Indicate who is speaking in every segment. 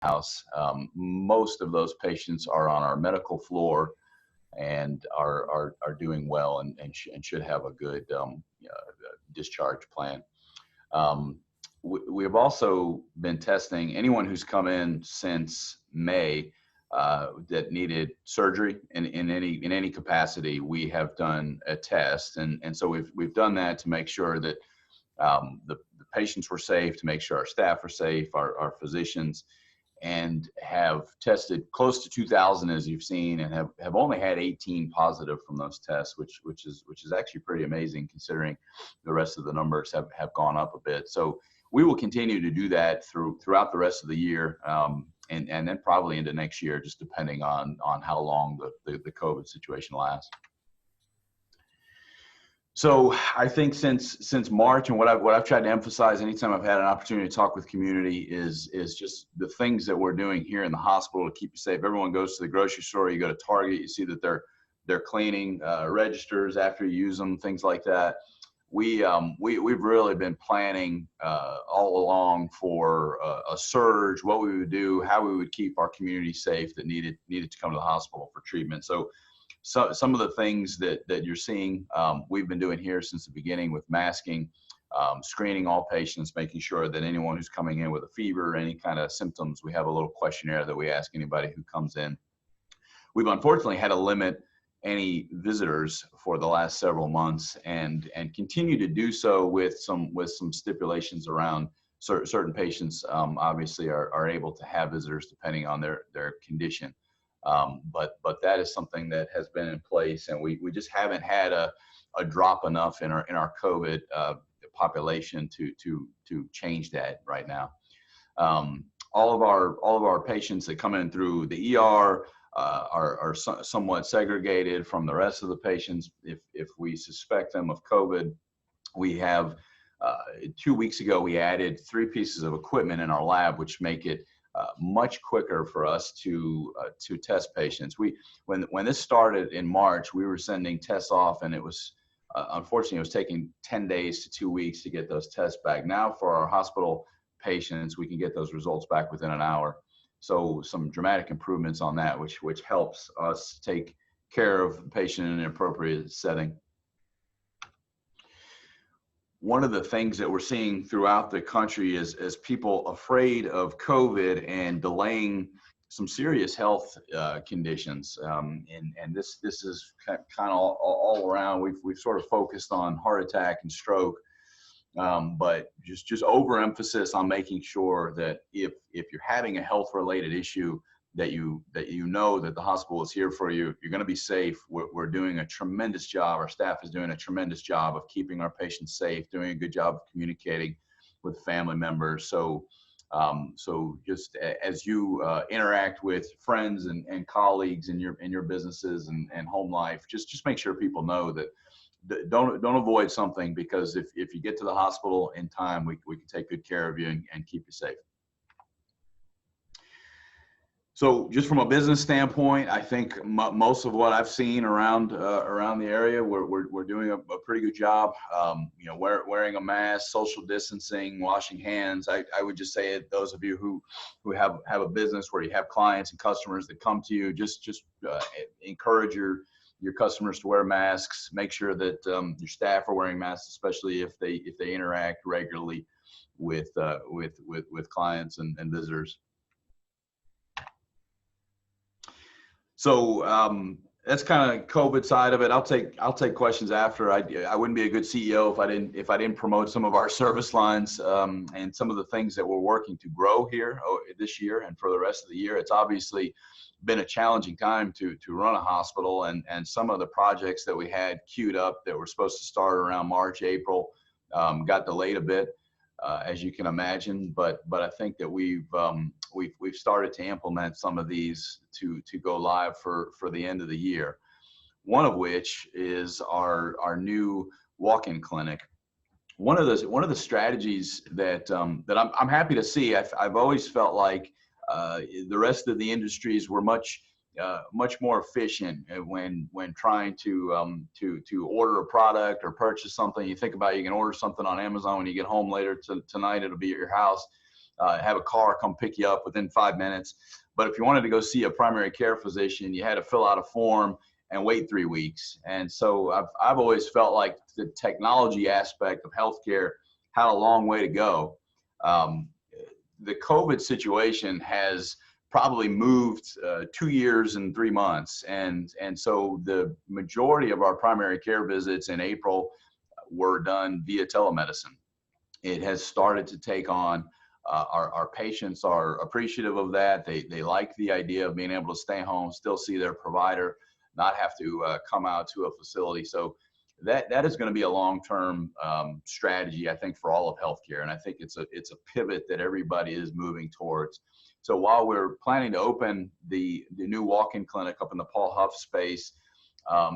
Speaker 1: house. Most of those patients are on our medical floor and are doing well and should have a good discharge plan. We have also been testing anyone who's come in since May that needed surgery in any capacity. We have done a test, and so we've done that to make sure that the patients were safe, to make sure our staff are safe, our physicians, and have tested close to 2,000, as you've seen, and have only had 18 positive from those tests, which is actually pretty amazing considering the rest of the numbers have gone up a bit. So we will continue to do that throughout the rest of the year, and then probably into next year, just depending on how long the COVID situation lasts. So I think since March, and what I've tried to emphasize anytime I've had an opportunity to talk with community is just the things that we're doing here in the hospital to keep you safe. Everyone goes to the grocery store, you go to Target, you see that they're cleaning registers after you use them, things like that. We've really been planning all along for a surge, what we would do, how we would keep our community safe that needed to come to the hospital for treatment. So some of the things that you're seeing, we've been doing here since the beginning with masking, screening all patients, making sure that anyone who's coming in with a fever, any kind of symptoms, we have a little questionnaire that we ask anybody who comes in. We've unfortunately had to limit any visitors for the last several months and continue to do so with some stipulations around certain patients obviously are able to have visitors depending on their condition. But that is something that has been in place, and we just haven't had a drop enough in our COVID population to change that right now. All of our patients that come in through the ER are somewhat segregated from the rest of the patients. If we suspect them of COVID, we have 2 weeks ago we added 3 pieces of equipment in our lab, which make it much quicker for us to test patients. When this started in March, we were sending tests off, and it was unfortunately it was taking 10 days to 2 weeks to get those tests back. Now for our hospital patients, we can get those results back within an hour. So some dramatic improvements on that, which helps us take care of the patient in an appropriate setting. One of the things that we're seeing throughout the country is people afraid of COVID and delaying some serious health conditions. And this is kind of all around. We've sort of focused on heart attack and stroke, but just overemphasis on making sure that if you're having a health related issue, that you know that the hospital is here for you. You're going to be safe. We're doing a tremendous job. Our staff is doing a tremendous job of keeping our patients safe, doing a good job of communicating with family members. So just as you interact with friends and colleagues in your businesses and home life, just make sure people know that don't avoid something, because if you get to the hospital in time, we can take good care of you and keep you safe. So just from a business standpoint, I think most of what I've seen around the area, we're doing a pretty good job. Wearing a mask, social distancing, washing hands. I would just say that those of you who have a business where you have clients and customers that come to you, just encourage your customers to wear masks. Make sure that your staff are wearing masks, especially if they interact regularly with clients and visitors. So that's kind of COVID side of it. I'll take questions after. I wouldn't be a good CEO if I didn't promote some of our service lines and some of the things that we're working to grow here this year and for the rest of the year. It's obviously been a challenging time to run a hospital, and some of the projects that we had queued up that were supposed to start around March, April got delayed a bit, as you can imagine. But I think that we've started to implement some of these to go live for the end of the year. One of which is our new walk-in clinic. One of the strategies that I'm happy to see. I've always felt like the rest of the industries were much more efficient when trying to order a product or purchase something. You think about, you can order something on Amazon when you get home later tonight, it'll be at your house. have a car come pick you up within 5 minutes. But if you wanted to go see a primary care physician, you had to fill out a form and wait 3 weeks. And so I've always felt like the technology aspect of healthcare had a long way to go. The COVID situation has probably moved 2 years and 3 months. And so the majority of our primary care visits in April were done via telemedicine. It has started to take on, our patients are appreciative of that. They like the idea of being able to stay home, still see their provider, not have to come out to a facility. So that is going to be a long-term strategy, I think, for all of healthcare. And I think it's a pivot that everybody is moving towards. So while we're planning to open the new walk-in clinic up in the Paul Huff space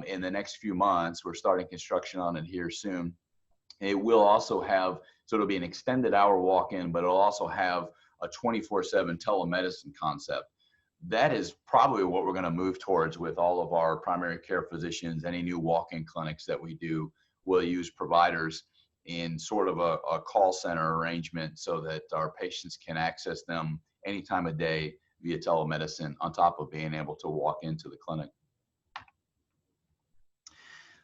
Speaker 1: in the next few months, we're starting construction on it here soon. It will also have, so it'll be an extended hour walk-in, but it'll also have a 24/7 telemedicine concept. That is probably what we're going to move towards with all of our primary care physicians. Any new walk-in clinics that we do will use providers in sort of a call center arrangement so that our patients can access them any time of day via telemedicine, on top of being able to walk into the clinic.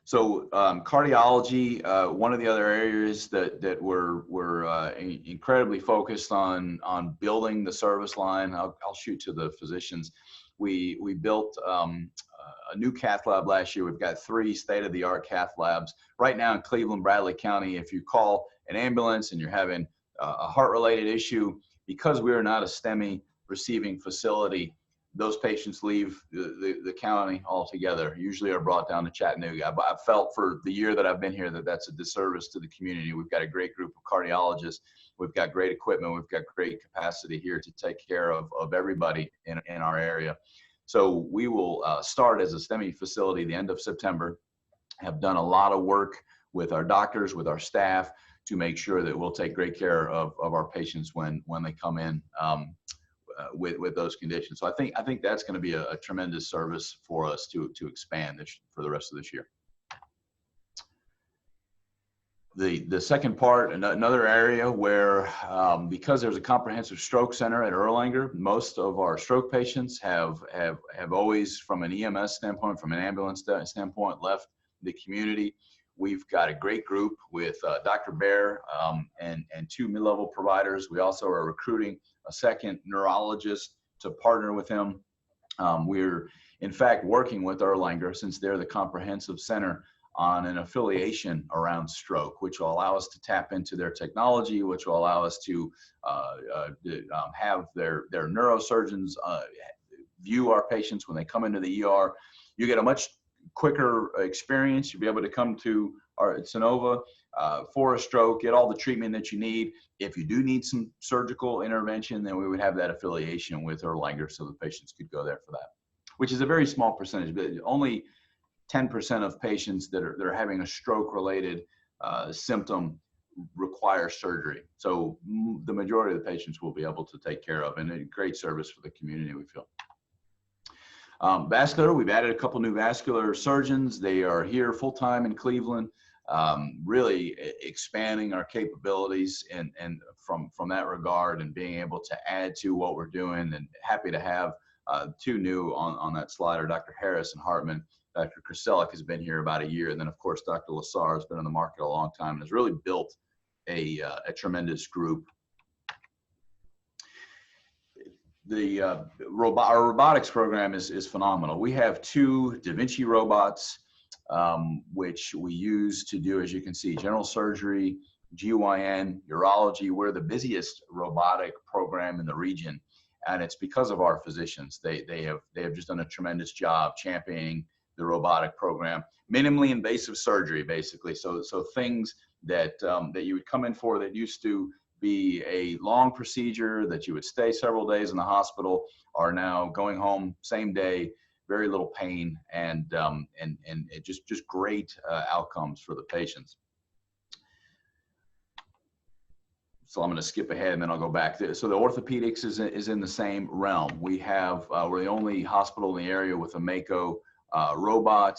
Speaker 1: So cardiology, one of the other areas that we're incredibly focused on building the service line. I'll shoot to the physicians. We built a new cath lab last year. We've got 3 state-of-the-art cath labs right now in Cleveland, Bradley County. If you call an ambulance and you're having a heart-related issue, because we are not a STEMI receiving facility, those patients leave the county altogether, usually are brought down to Chattanooga. I've felt for the year that I've been here that that's a disservice to the community. We've got a great group of cardiologists. We've got great equipment. We've got great capacity here to take care of everybody in our area. So we will start as a STEMI facility the end of September, have done a lot of work with our doctors, with our staff, to make sure that we'll take great care of our patients when they come in with those conditions. So I think that's going to be a tremendous service for us to expand for the rest of this year. The second part, another area where, because there's a comprehensive stroke center at Erlanger, most of our stroke patients have always, from an EMS standpoint, from an ambulance standpoint, left the community. We've got a great group with Dr. Bear and 2 mid-level providers. We also are recruiting a second neurologist to partner with him. We're, in fact, working with Erlanger, since they're the comprehensive center, on an affiliation around stroke, which will allow us to tap into their technology, which will allow us to have their neurosurgeons view our patients when they come into the ER. You get a much quicker experience. You'll be able to come to our Sonova for a stroke, get all the treatment that you need. If you do need some surgical intervention, then we would have that affiliation with Erlanger so the patients could go there for that, which is a very small percentage, but only 10% of patients that are having a stroke-related symptom require surgery. So the majority of the patients will be able to take care of, and a great service for the community, we feel. Vascular, we've added a couple new vascular surgeons. They are here full-time in Cleveland, really expanding our capabilities and from that regard, and being able to add to what we're doing, and happy to have 2 new on that slider, Dr. Harris and Hartman. Dr. Kraselic has been here about a year, and then of course Dr. Lassar has been in the market a long time and has really built a tremendous group. Our robotics program is phenomenal. We have 2 Da Vinci robots, which we use to do, as you can see, general surgery, GYN, urology. We're the busiest robotic program in the region, and it's because of our physicians. They have just done a tremendous job championing the robotic program. Minimally invasive surgery, basically. So things that you would come in for that used to be a long procedure that you would stay several days in the hospital are now going home same day, very little pain, and it just great outcomes for the patients. So I'm going to skip ahead and then I'll go back. So the orthopedics is in the same realm. We have, we're the only hospital in the area with a Mako robot.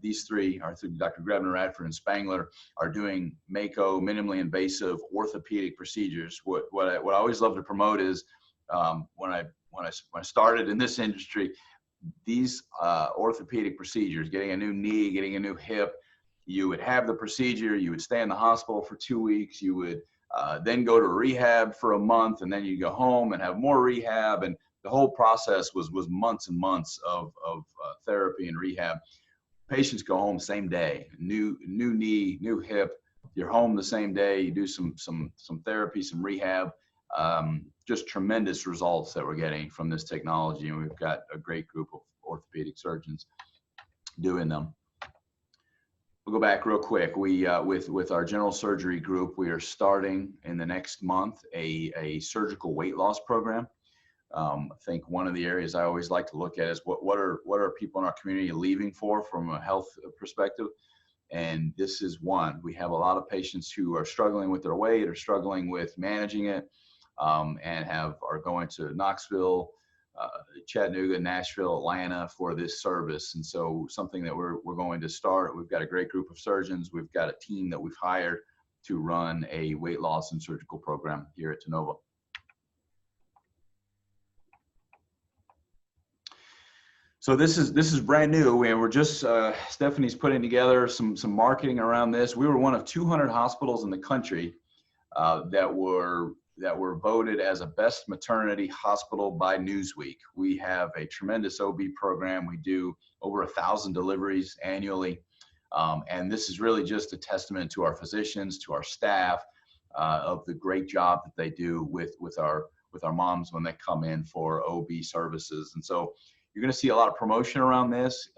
Speaker 1: these three are through Dr. Grebner, Radford, and Spangler, are doing Mako, minimally invasive orthopedic procedures. What I always love to promote is when I started in this industry, these orthopedic procedures, getting a new knee, getting a new hip, you would have the procedure, you would stay in the hospital for 2 weeks, you would then go to rehab for a month, and then you go home and have more rehab, and the whole process was months and months of therapy and rehab. Patients go home same day, new knee, new hip. You're home the same day. You do some therapy, some rehab. Just tremendous results that we're getting from this technology, and we've got a great group of orthopedic surgeons doing them. We'll go back real quick. We with our general surgery group, we are starting in the next month a surgical weight loss program. I think one of the areas I always like to look at is what are people in our community leaving from a health perspective, and this is one. We have a lot of patients who are struggling with their weight or struggling with managing it, and are going to Knoxville, Chattanooga, Nashville, Atlanta for this service. And so something that we're going to start. We've got a great group of surgeons. We've got a team that we've hired to run a weight loss and surgical program here at Tenova. So this is brand new, and we're just Stephanie's putting together some marketing around this. We were one of 200 hospitals in the country that were voted as a best maternity hospital by Newsweek. We have a tremendous OB program. We do over 1,000 deliveries annually, and this is really just a testament to our physicians, to our staff, of the great job that they do with our moms when they come in for OB services. And so you're going to see a lot of promotion around this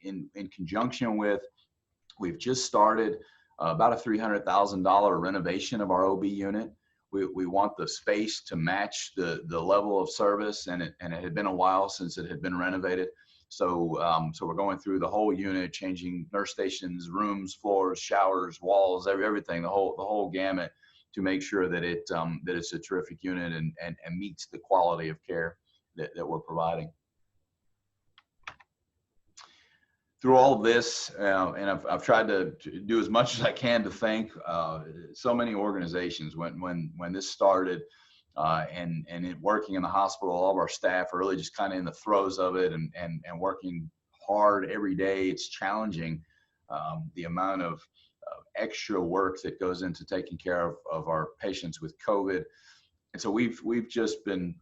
Speaker 1: in conjunction with, we've just started about a $300,000 renovation of our OB unit. We want the space to match the level of service, and it had been a while since it had been renovated. So we're going through the whole unit, changing nurse stations, rooms, floors, showers, walls, everything, the whole gamut, to make sure that it's a terrific unit and meets the quality of care that we're providing. Through all of this, and I've tried to do as much as I can to thank so many organizations. When this started, and it working in the hospital, all of our staff are really just kind of in the throes of it and working hard every day. It's challenging, the amount of extra work that goes into taking care of our patients with COVID. And so we've been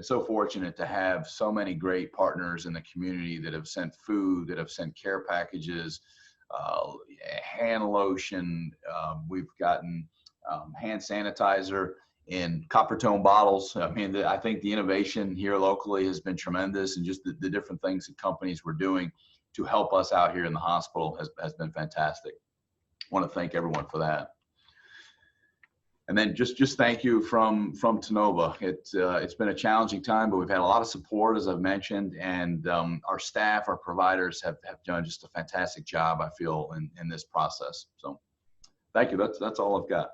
Speaker 1: so fortunate to have so many great partners in the community that have sent food, that have sent care packages, hand lotion. We've gotten hand sanitizer in copper tone bottles. I mean, I think the innovation here locally has been tremendous, and just the different things that companies were doing to help us out here in the hospital has been fantastic. I want to thank everyone for that. And then just thank you from Tenova. It's been a challenging time, but we've had a lot of support, as I've mentioned, and our staff, our providers have done just a fantastic job, I feel, in this process. So thank you. That's all I've got.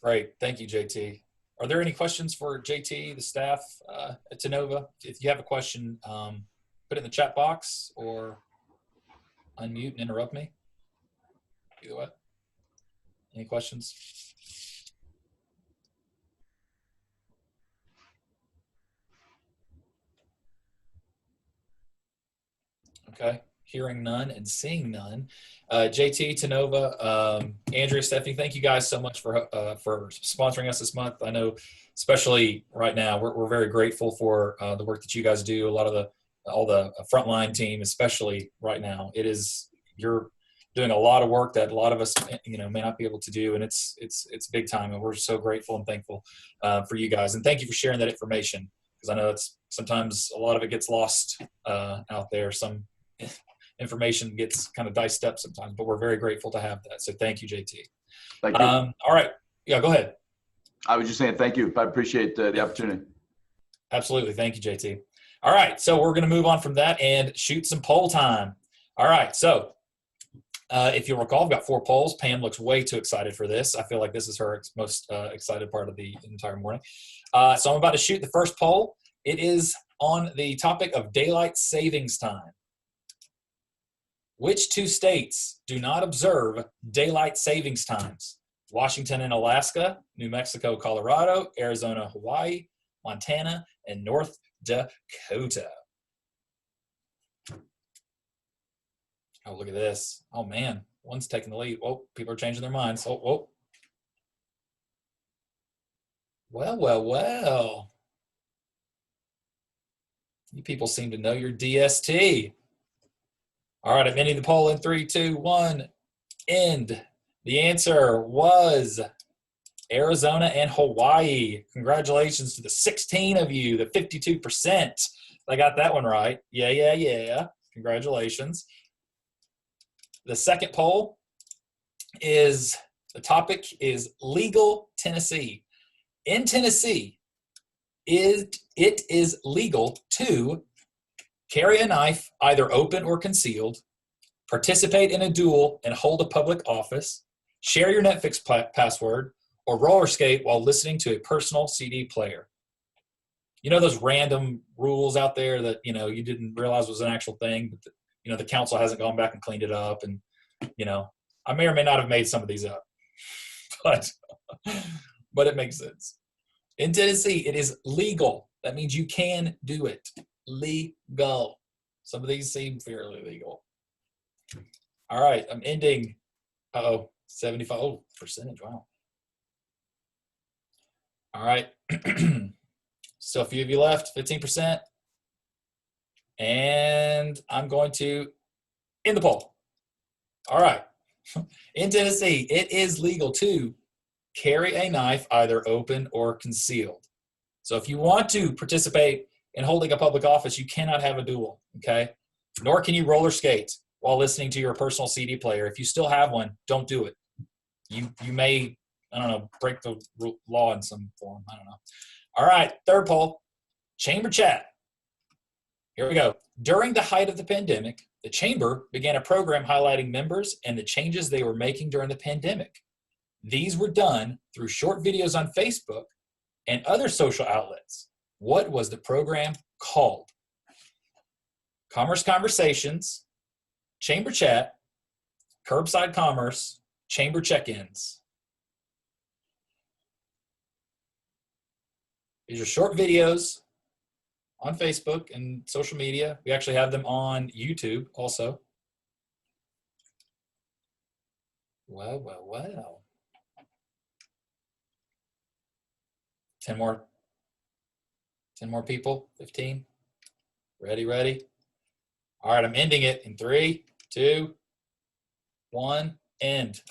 Speaker 2: Great. Thank you, JT. Are there any questions for JT, the staff at Tenova? If you have a question, put it in the chat box or unmute and interrupt me. Either way. Any questions? Okay, hearing none and seeing none. JT, Tenova, Andrea, Stephanie, thank you guys so much for sponsoring us this month. I know, especially right now, we're very grateful for the work that you guys do. All the frontline team, especially right now, you're doing a lot of work that a lot of us, may not be able to do, and it's big time, and we're so grateful and thankful for you guys. And thank you for sharing that information, because I know it's sometimes a lot of it gets lost out there. Some information gets kind of diced up sometimes, but we're very grateful to have that. So thank you, JT.
Speaker 1: Thank you.
Speaker 2: All right, yeah, go ahead.
Speaker 1: I was just saying thank you. I appreciate the opportunity.
Speaker 2: Absolutely, thank you, JT. All right, so we're going to move on from that and shoot some poll time. All right, so. If you'll recall, I've got 4 polls. Pam looks way too excited for this. I feel like this is her most excited part of the entire morning. So I'm about to shoot the first poll. It is on the topic of daylight savings time. Which two states do not observe daylight savings times? Washington and Alaska, New Mexico, Colorado, Arizona, Hawaii, Montana, and North Dakota. Oh, look at this. Oh, man. One's taking the lead. Oh, people are changing their minds. Oh, whoa. Well, well, well. You people seem to know your DST. All right, I'm ending the poll in 3, 2, 1. End. The answer was Arizona and Hawaii. Congratulations to the 16 of you, the 52%. I got that one right. Yeah, yeah, yeah. Congratulations. The second poll is, the topic is legal Tennessee. In Tennessee, it is legal to carry a knife, either open or concealed, participate in a duel and hold a public office, share your Netflix password, or roller skate while listening to a personal CD player. You know those random rules out there that, you know, you didn't realize was an actual thing, but you know, the council hasn't gone back and cleaned it up. And, you know, I may or may not have made some of these up, but it makes sense. In Tennessee, it is legal. That means you can do it. Legal. Some of these seem fairly legal. All right, I'm ending. 75. Oh, percentage. Wow. All right. So a few of you left, 15%. And I'm going to end the poll. All right. In Tennessee, it is legal to carry a knife either open or concealed. So if you want to participate in holding a public office, you cannot have a duel, okay? Nor can you roller skate while listening to your personal CD player. If you still have one, don't do it. You may, I don't know, break the law in some form. I don't know. All right, third poll, chamber chat. Here we go. During the height of the pandemic, the chamber began a program highlighting members and the changes they were making during the pandemic. These were done through short videos on Facebook and other social outlets. What was the program called? Commerce Conversations, Chamber Chat, Curbside Commerce, Chamber Check-ins. These are short videos on Facebook and social media. We actually have them on YouTube also. Well, well, well. 10 more people, 15. Ready? All right, I'm ending it in 3, 2, 1, end.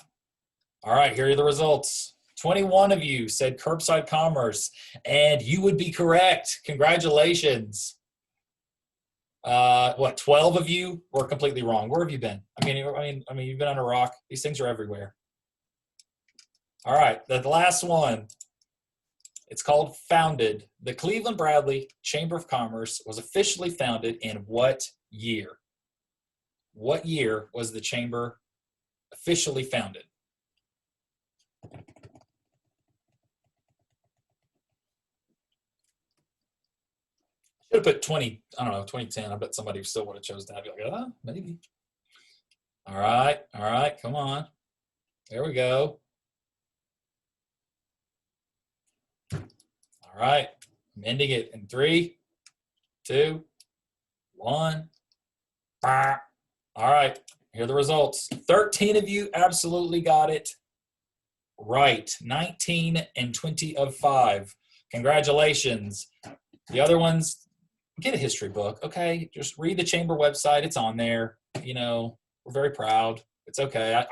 Speaker 2: All right, here are the results. 21 of you said curbside commerce, and you would be correct. Congratulations. 12 of you were completely wrong. Where have you been? I mean, you've been on a rock. These things are everywhere. All right, the last one. It's called Founded. The Cleveland Bradley Chamber of Commerce was officially founded in what year? What year was the chamber officially founded? I should have put 2010. I bet somebody still would have chosen that. I'd be like, maybe. All right, come on. There we go. All right, I'm ending it in 3, 2, 1. All right, here are the results. 13 of you absolutely got it right. 19 and 20 of 5. Congratulations. The other ones, get a history book, okay? Just read the chamber website. It's on there. You know, we're very proud. It's okay.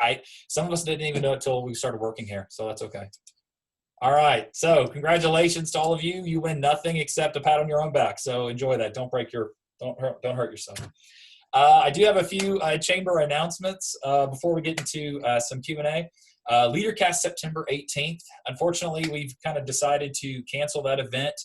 Speaker 2: Some of us didn't even know it till we started working here, so that's okay. All right, so congratulations to all of you. You win nothing except a pat on your own back. So enjoy that. Don't hurt yourself. I do have a few chamber announcements before we get into some Q&A. LeaderCast September 18th. Unfortunately, we've kind of decided to cancel that event.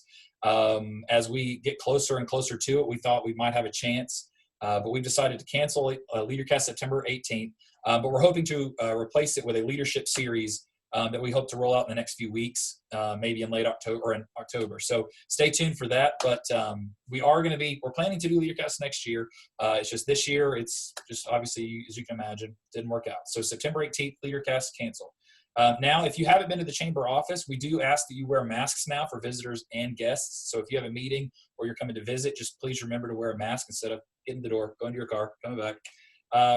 Speaker 2: As we get closer and closer to it, we thought we might have a chance, but we've decided to cancel LeaderCast September 18th. But we're hoping to replace it with a leadership series that we hope to roll out in the next few weeks, maybe in late October or in October. So stay tuned for that. But we're planning to do LeaderCast next year. It's just this year, it's just obviously, as you can imagine, didn't work out. So September 18th, LeaderCast canceled. Now, if you haven't been to the chamber office, we do ask that you wear masks now for visitors and guests. So if you have a meeting or you're coming to visit, just please remember to wear a mask instead of getting the door, going to your car, coming back.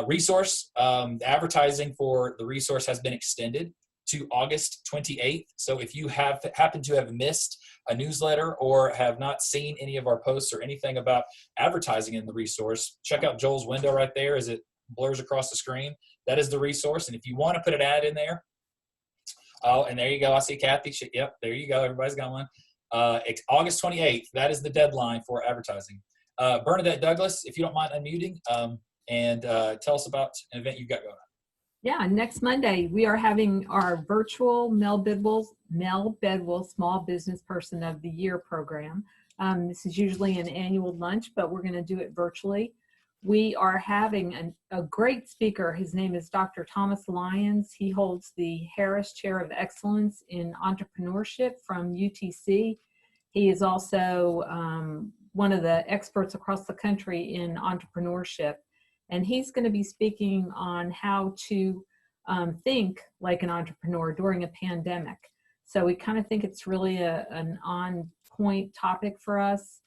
Speaker 2: Resource, the advertising for the resource has been extended to August 28th. So if you happen to have missed a newsletter or have not seen any of our posts or anything about advertising in the resource, check out Joel's window right there as it blurs across the screen. That is the resource. And if you want to put an ad in there, oh, and there you go. I see Kathy. Yep, there you go. Everybody's got one. August 28th, that is the deadline for advertising. Bernadette Douglas, if you don't mind unmuting, and tell us about an event you've got going on.
Speaker 3: Yeah, next Monday, we are having our virtual Mel Bedwell Small Business Person of the Year program. This is usually an annual lunch, but we're going to do it virtually. We are having a great speaker. His name is Dr. Thomas Lyons. He holds the Harris Chair of Excellence in Entrepreneurship from UTC. He is also one of the experts across the country in entrepreneurship. And he's going to be speaking on how to think like an entrepreneur during a pandemic. So we kind of think it's really an on-point topic for us.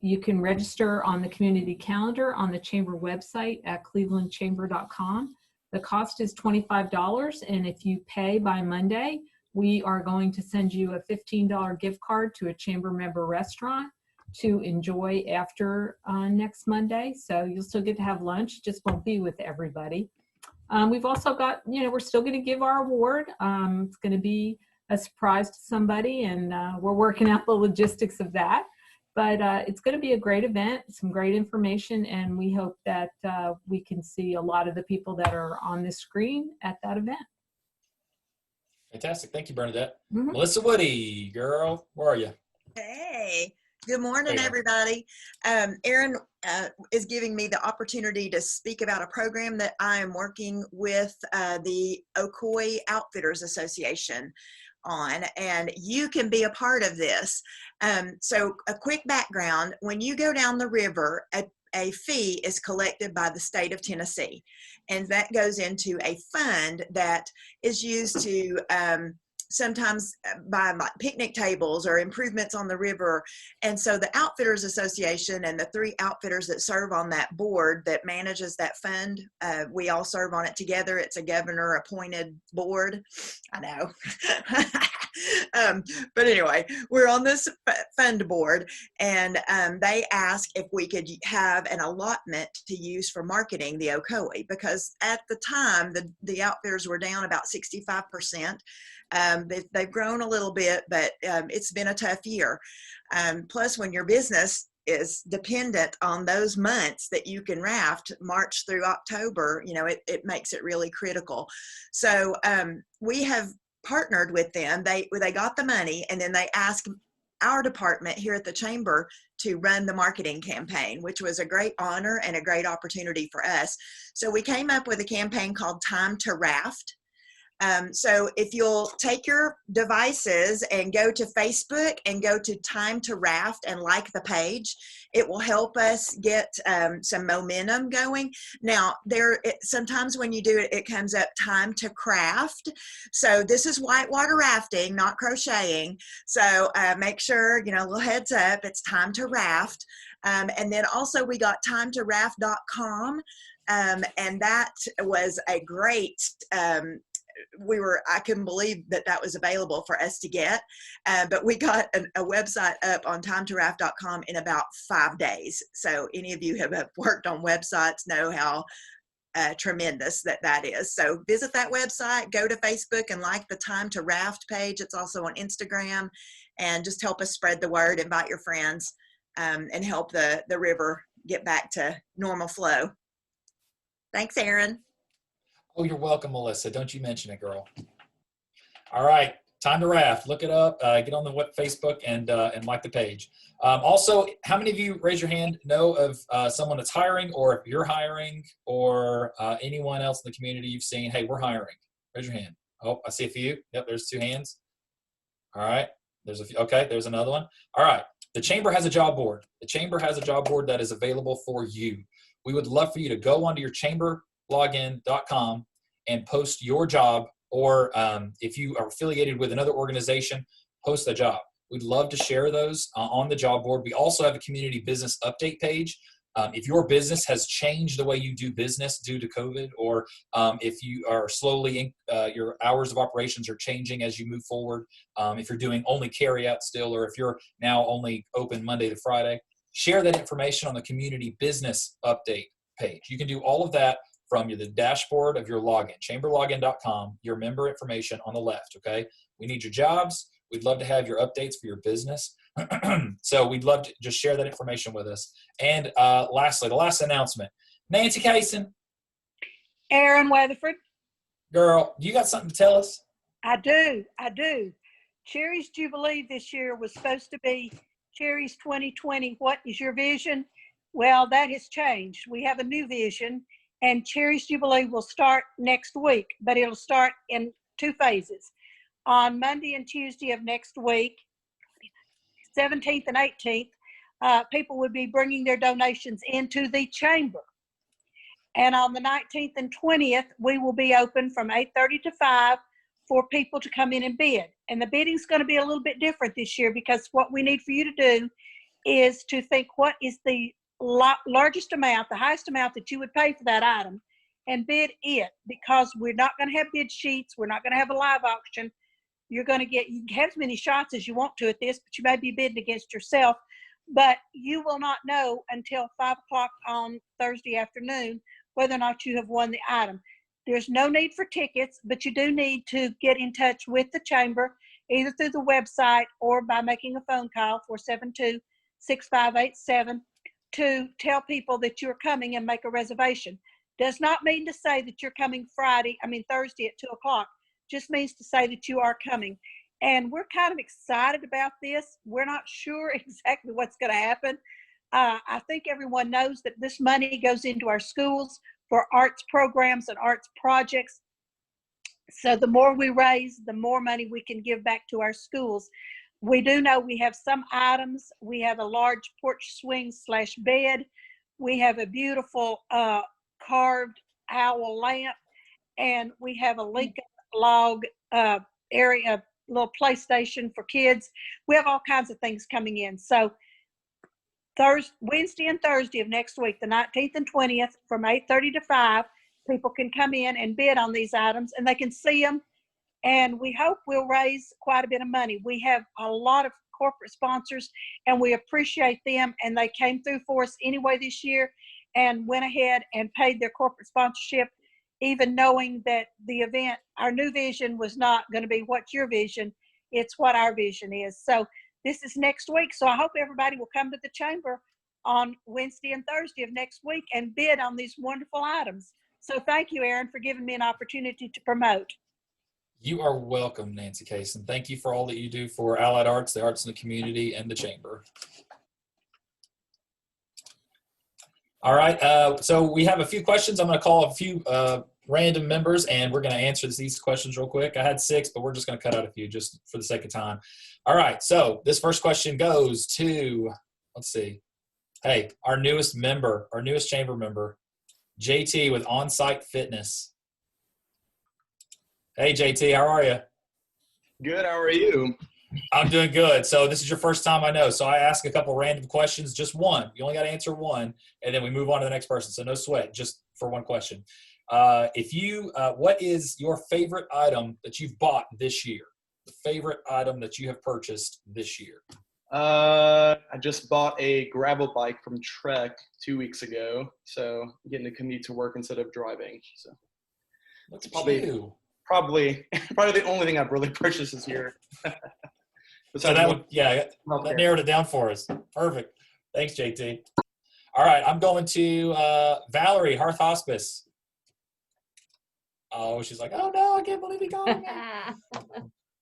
Speaker 3: You can register on the community calendar on the chamber website at clevelandchamber.com. The cost is $25, and if you pay by Monday, we are going to send you a $15 gift card to a chamber member restaurant to enjoy after next Monday. So you'll still get to have lunch, just won't be with everybody. We've also got, we're still going to give our award. It's going to be a surprise to somebody, and we're working out the logistics of that. But it's going to be a great event, some great information, and we hope that we can see a lot of the people that are on this screen at that event.
Speaker 2: Fantastic. Thank you, Bernadette.
Speaker 3: Mm-hmm.
Speaker 2: Melissa Woody, girl, where are you?
Speaker 4: Hey, good morning, everybody. Aaron is giving me the opportunity to speak about a program that I am working with the Ocoee Outfitters Association on, and you can be a part of this. So a quick background: when you go down the river, a fee is collected by the state of Tennessee, and that goes into a fund that is used to sometimes buy like picnic tables or improvements on the river. And so the Outfitters Association and the 3 outfitters that serve on that board that manages that fund, we all serve on it together. It's a governor appointed board. I know. But anyway, we're on this fund board, and they asked if we could have an allotment to use for marketing the Ocoee, because at the time the outfitters were down about 65%. They've grown a little bit, but it's been a tough year. Plus, when your business is dependent on those months that you can raft, March through October, it makes it really critical. So we have partnered with them. They got the money, and then they asked our department here at the chamber to run the marketing campaign, which was a great honor and a great opportunity for us. So we came up with a campaign called Time to Raft. So if you'll take your devices and go to Facebook and go to Time to Raft and like the page, it will help us get some momentum going. Now, sometimes when you do it, it comes up Time to Craft. So this is whitewater rafting, not crocheting. So make sure, a little heads up, it's Time to Raft. And then also we got timetораft.com. And that was a great, I couldn't believe that was available for us to get, but we got a website up on timetораft.com in about 5 days. So any of you who have worked on websites know how tremendous that is. So visit that website, go to Facebook and like the Time to Raft page. It's also on Instagram, and just help us spread the word, invite your friends, and help the river get back to normal flow. Thanks, Aaron.
Speaker 2: Oh, you're welcome, Melissa. Don't you mention it, girl. All right, Time to Raft. Look it up. Get on the Facebook and like the page. Also, how many of you, raise your hand, know of someone that's hiring, or if you're hiring, or anyone else in the community you've seen, hey, we're hiring? Raise your hand. Oh, I see a few. Yep, there's 2 hands. All right. There's a few. Okay, there's another one. All right. The Chamber has a job board. The Chamber has a job board that is available for you. We would love for you to go onto your chamberlogin.com and post your job, or if you are affiliated with another organization, post a job. We'd love to share those on the job board. We also have a community business update page. If your business has changed the way you do business due to COVID, or if you are slowly, your hours of operations are changing as you move forward, if you're doing only carry out still, or if you're now only open Monday to Friday, share that information on the community business update page. You can do all of that from the dashboard of your login, chamberlogin.com, your member information on the left, okay? We need your jobs. We'd love to have your updates for your business. So we'd love to just share that information with us. And lastly, the last announcement. Nancy Kaysen.
Speaker 5: Aaron Weatherford.
Speaker 2: Girl, you got something to tell us?
Speaker 5: I do. Cherry's Jubilee this year was supposed to be Cherry's 2020. What is your vision? Well, that has changed. We have a new vision, and Cherry's Jubilee will start next week, but it'll start in 2 phases. On Monday and Tuesday of next week, 17th and 18th, people would be bringing their donations into the chamber. And on the 19th and 20th, we will be open from 8:30 to 5 for people to come in and bid. And the bidding's going to be a little bit different this year, because what we need for you to do is to think what is the largest amount, the highest amount that you would pay for that item, and bid it, because we're not going to have bid sheets. We're not going to have a live auction. You can have as many shots as you want to at this, but you may be bidding against yourself. But you will not know until 5 o'clock on Thursday afternoon whether or not you have won the item. There's no need for tickets, but you do need to get in touch with the chamber, either through the website or by making a phone call, 472-6587, to tell people that you're coming and make a reservation. Does not mean to say that you're coming Thursday at 2 o'clock. Just means to say that you are coming. And we're kind of excited about this. We're not sure exactly what's going to happen. I think everyone knows that this money goes into our schools for arts programs and arts projects. So the more we raise, the more money we can give back to our schools. We do know we have some items. We have a large porch swing / bed. We have a beautiful carved owl lamp. And we have a Lincoln log area, little PlayStation for kids. We have all kinds of things coming in. So Wednesday and Thursday of next week, the 19th and 20th, from 8:30 to 5, people can come in and bid on these items, and they can see them. And we hope we'll raise quite a bit of money. We have a lot of corporate sponsors, and we appreciate them. And they came through for us anyway this year and went ahead and paid their corporate sponsorship, even knowing that the event, our new vision, was not going to be what's your vision. It's what our vision is. So this is next week. So I hope everybody will come to the chamber on Wednesday and Thursday of next week and bid on these wonderful items. So thank you, Aaron, for giving me an opportunity to promote.
Speaker 2: You are welcome, Nancy Kaysen. Thank you for all that you do for Allied Arts, the arts in the community, and the chamber. All right, so we have a few questions. I'm going to call a few random members, and we're going to answer these questions real quick. I had 6, but we're just going to cut out a few just for the sake of time. All right, so this first question goes to, let's see. Hey, our newest member, our newest chamber member, JT with On-Site Fitness. Hey, JT, how are you?
Speaker 6: Good, how are you?
Speaker 2: I'm doing good. So this is your first time, I know. So I ask a couple random questions, just one. You only got to answer one, and then we move on to the next person. So no sweat, just for one question. What is your favorite item that you've bought this year? The favorite item that you have purchased this year?
Speaker 6: I just bought a gravel bike from Trek 2 weeks ago, so I'm getting to commute to work instead of driving. So
Speaker 2: Look at
Speaker 6: probably
Speaker 2: you.
Speaker 6: probably the only thing I've really purchased this year.
Speaker 2: So that narrowed it down for us. Perfect. Thanks, JT. All right, I'm going to Valerie, Hearth Hospice. Oh, she's like, oh no, I can't believe he called me.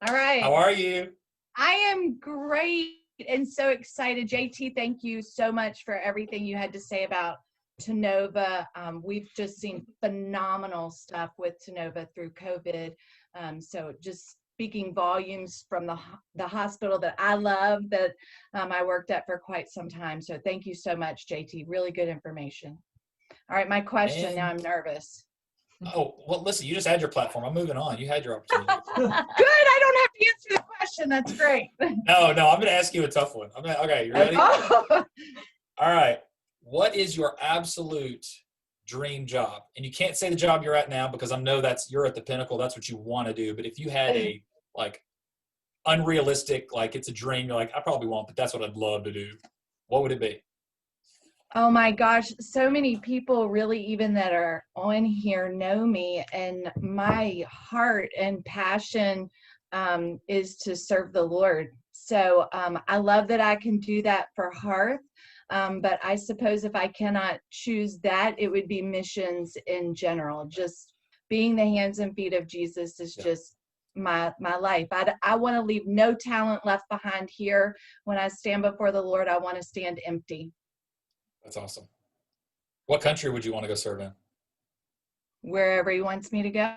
Speaker 7: All right.
Speaker 2: How are you?
Speaker 7: I am great and so excited. JT, thank you so much for everything you had to say about Tennova. We've just seen phenomenal stuff with Tennova through COVID. So just speaking volumes from the hospital that I love, that I worked at for quite some time. So thank you so much, JT. Really good information. All right, my question. Now I'm nervous.
Speaker 2: Oh, well, listen, you just had your platform. I'm moving on. You had your opportunity.
Speaker 7: Good. I don't have to answer the question. That's great.
Speaker 2: No, I'm going to ask you a tough one. Okay, you ready?
Speaker 7: Oh.
Speaker 2: All right. What is your absolute dream job? And you can't say the job you're at now because I know you're at the pinnacle. That's what you want to do. But if you had a like unrealistic, like it's a dream, you're like, I probably won't, but that's what I'd love to do. What would it be?
Speaker 7: Oh my gosh, so many people really even that are on here know me, and my heart and passion is to serve the Lord. So I love that I can do that for Hearth, but I suppose if I cannot choose that, it would be missions in general. Just being the hands and feet of Jesus is just my life. I want to leave no talent left behind here. When I stand before the Lord, I want to stand empty.
Speaker 2: That's awesome. What country would you want to go serve in?
Speaker 7: Wherever he wants me to go.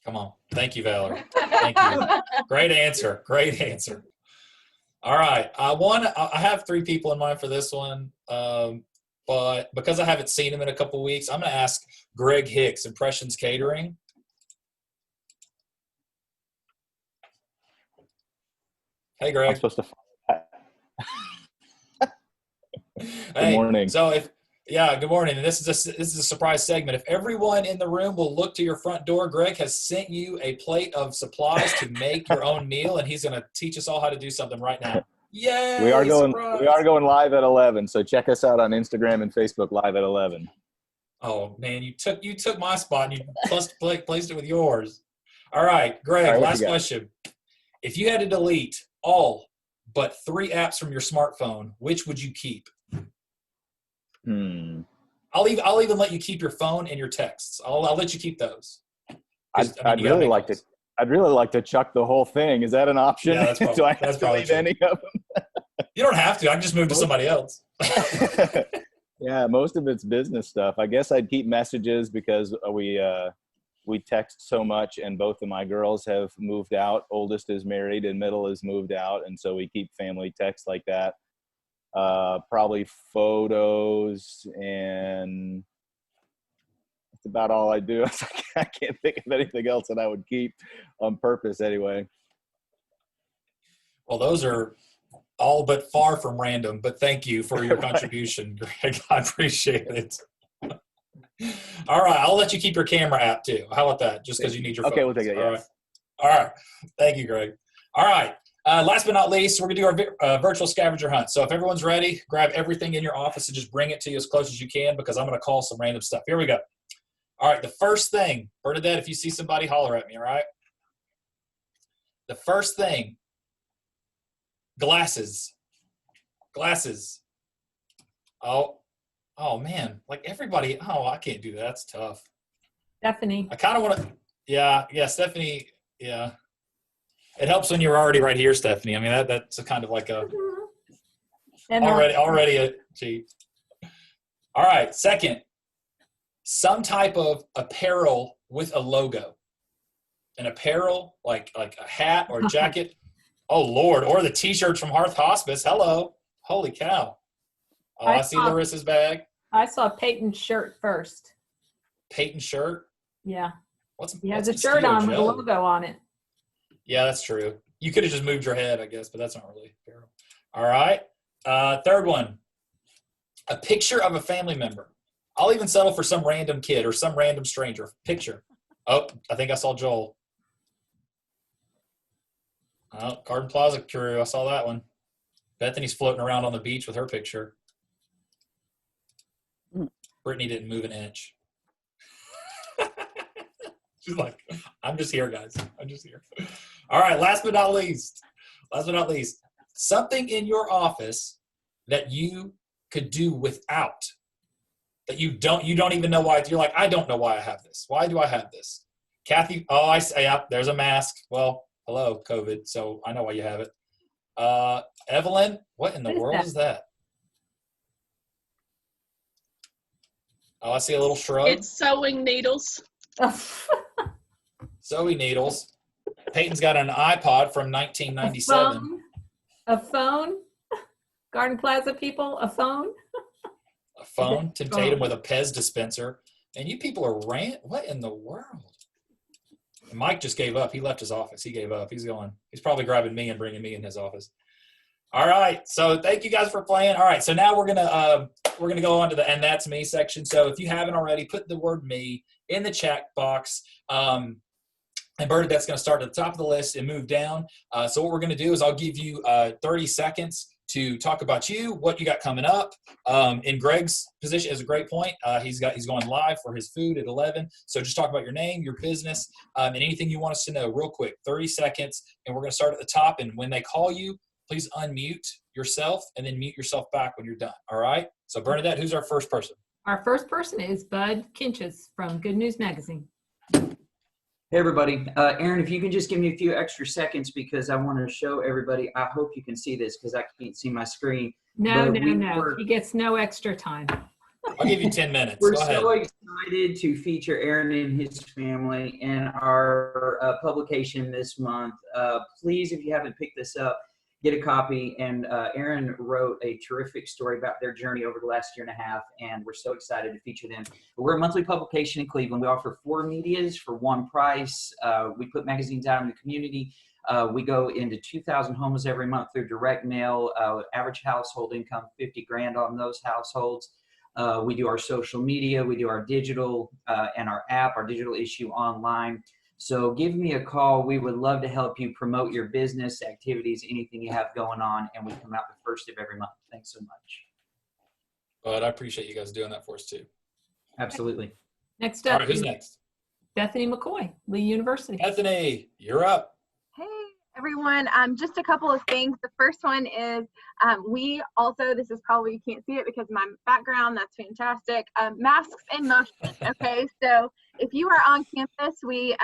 Speaker 2: Come on. Thank you, Valerie. Thank you. Great answer. Great answer. All right. I have 3 people in mind for this one. But because I haven't seen him in a couple weeks, I'm going to ask Greg Hicks, Impressions Catering. Hey, Greg.
Speaker 8: I'm supposed to.
Speaker 2: Hey,
Speaker 8: Good morning.
Speaker 2: So good morning. And this is a surprise segment. If everyone in the room will look to your front door, Greg has sent you a plate of supplies to make your own meal, and he's going to teach us all how to do something right now. Yay!
Speaker 8: We are
Speaker 2: surprise.
Speaker 8: going live at 11. So check us out on Instagram and Facebook live at 11.
Speaker 2: Oh man, you took my spot and you placed it with yours. All right, Greg.
Speaker 8: All right,
Speaker 2: last question. If you had to delete all but 3 apps from your smartphone, which would you keep? I'll even let you keep your phone and your texts. I'll let you keep those.
Speaker 8: I'd really like to chuck the whole thing. Is that an option?
Speaker 2: Yeah, that's probably,
Speaker 8: Do I have
Speaker 2: that's
Speaker 8: to
Speaker 2: probably
Speaker 8: leave
Speaker 2: true.
Speaker 8: any of them?
Speaker 2: You don't have to. I can just move to somebody else.
Speaker 8: Yeah, most of it's business stuff. I guess I'd keep messages because we text so much, and both of my girls have moved out. Oldest is married and middle is moved out, and so we keep family texts like that. Probably photos, and that's about all I do. I can't think of anything else that I would keep on purpose anyway.
Speaker 2: Well, those are all but far from random, but thank you for your contribution, Greg. I appreciate it. All right, I'll let you keep your camera app too. How about that? Just because you need your phone.
Speaker 8: Okay, we'll take it.
Speaker 2: All
Speaker 8: Yeah.
Speaker 2: right. All right. Thank you, Greg. All right. Last but not least, we're going to do our virtual scavenger hunt. So if everyone's ready, grab everything in your office and just bring it to you as close as you can, because I'm going to call some random stuff. Here we go. All right, the first thing, Bernadette, if you see somebody, holler at me, all right? The first thing, glasses. Glasses. Oh man, like everybody, I can't do that. That's tough.
Speaker 3: Stephanie.
Speaker 2: I kind of want to, yeah, Stephanie, yeah. It helps when you're already right here, Stephanie. I mean, that's a kind of like a, already a cheat. All right, second, some type of apparel with a logo. An apparel, like a hat or a jacket. Oh, Lord, or the T-shirts from Hearth Hospice. Hello. Holy cow. Oh, I see Larissa's bag.
Speaker 3: I saw Peyton's shirt first.
Speaker 2: Peyton's shirt?
Speaker 3: Yeah. He has
Speaker 2: what's
Speaker 3: a shirt on with a
Speaker 2: Joe?
Speaker 3: logo on it.
Speaker 2: Yeah, that's true. You could have just moved your head, I guess, but that's not really fair. All right. Third one, a picture of a family member. I'll even settle for some random kid or some random stranger. Picture. Oh, I think I saw Joel. Oh, Garden Plaza crew. I saw that one. Bethany's floating around on the beach with her picture. Brittany didn't move an inch. She's like, I'm just here, guys. I'm just here. All right, last but not least, something in your office that you could do without, that you don't even know why. You're like, I don't know why I have this. Why do I have this? Kathy, yeah, there's a mask. Well, hello, COVID, so I know why you have it. Evelyn, what in the world is that? Oh, I see a little shrug.
Speaker 9: It's sewing needles.
Speaker 2: Zoe Needles. Peyton's got an iPod from 1997.
Speaker 3: A phone? Garden Plaza people, a phone?
Speaker 2: A phone. Tim Tatum with a Pez dispenser. And you people are what in the world? And Mike just gave up. He left his office. He gave up. He's probably grabbing me and bringing me in his office. All right. So thank you guys for playing. All right. So now we're gonna go on to the "and that's me" section. So if you haven't already, put the word "me" in the chat box. And Bernadette's going to start at the top of the list and move down. So what we're going to do is I'll give you 30 seconds to talk about you, what you got coming up. In Greg's position is a great point. He's going live for his food at 11. So just talk about your name, your business, and anything you want us to know real quick. 30 seconds, and we're going to start at the top. And when they call you, please unmute yourself and then mute yourself back when you're done. All right? So Bernadette, who's our first person?
Speaker 3: Our first person is Bud Kinches from Good News Magazine.
Speaker 9: Hey everybody, Aaron, if you can just give me a few extra seconds because I want to show everybody. I hope you can see this because I can't see my screen.
Speaker 3: No. He gets no extra time.
Speaker 2: I'll give you 10 minutes.
Speaker 9: We're
Speaker 2: Go ahead.
Speaker 9: so excited to feature Aaron and his family in our publication this month. Please, if you haven't picked this up, get a copy. And Aaron wrote a terrific story about their journey over the last year and a half, and we're so excited to feature them. We're a monthly publication in Cleveland. We offer 4 medias for one price. We put magazines out in the community. We go into 2,000 homes every month through direct mail. Average household income, $50,000 on those households. We do our social media. We do our digital and our app, our digital issue online. So give me a call. We would love to help you promote your business activities, anything you have going on, and we come out the first of every month. Thanks so much.
Speaker 2: But I appreciate you guys doing that for us too.
Speaker 9: Absolutely.
Speaker 3: Next
Speaker 2: All
Speaker 3: up
Speaker 2: right, who's
Speaker 3: is
Speaker 2: next?
Speaker 3: Bethany McCoy, Lee University.
Speaker 2: Bethany, you're up.
Speaker 10: Hey everyone, just a couple of things. The first one is we also, this is probably, you can't see it because of my background, that's fantastic, masks in motion. Okay, so if you are on campus, we